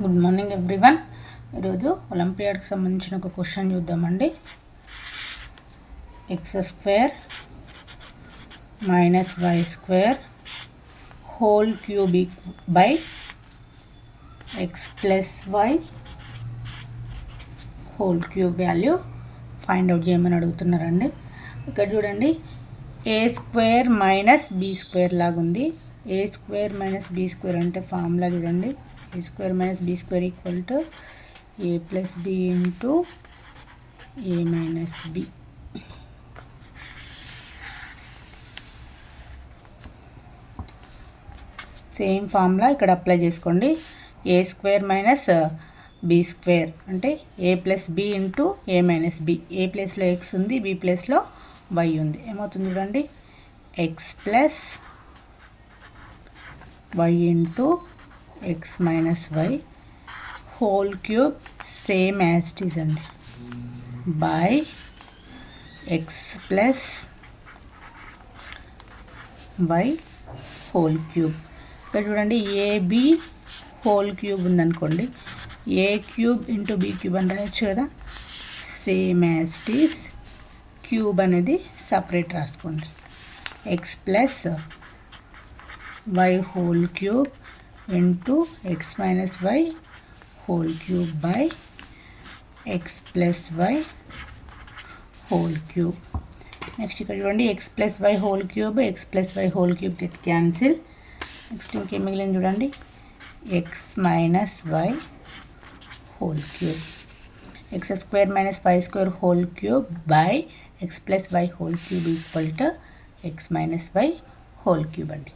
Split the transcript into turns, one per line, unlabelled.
Good morning everyone. ఈరోజు ఒలింపియాడ్కి సంబంధించిన ఒక క్వశ్చన్ చూద్దామండి. X square minus y square whole cube by x plus y whole cube value find out చేయమని అడుగుతున్నారండి. ఇక్కడ చూడండి, a square minus b square లాగుంది. A square minus b square అంటే ఫార్ములా చూడండి, a square minus b square equal to a plus b into a minus b. Same formula ఇక్కడ apply చేసుకోండి. A square minus b square అంటే a plus b into a minus B. ఏ ప్లేస్లో x ఉంది, b ప్లేస్లో y ఉంది. ఏమవుతుంది చూడండి, x plus y into x minus y whole cube same as it is అండి by x plus y whole cube. ఇక్కడ చూడండి, ఏబి హోల్ క్యూబ్ ఉందనుకోండి, a cube into b cube అని రాయొచ్చు కదా. Same as it is cube అనేది separate రాసుకోండి. X plus y whole cube into x minus y whole cube by x plus y whole cube. Next ఇక్కడ చూడండి, x plus y whole cube x plus y whole cube get cancel. Next ఇంకేం మిగిలింది చూడండి, x minus y whole cube. X square minus y square whole cube by x plus y whole cube equal to x minus y whole cube అండి.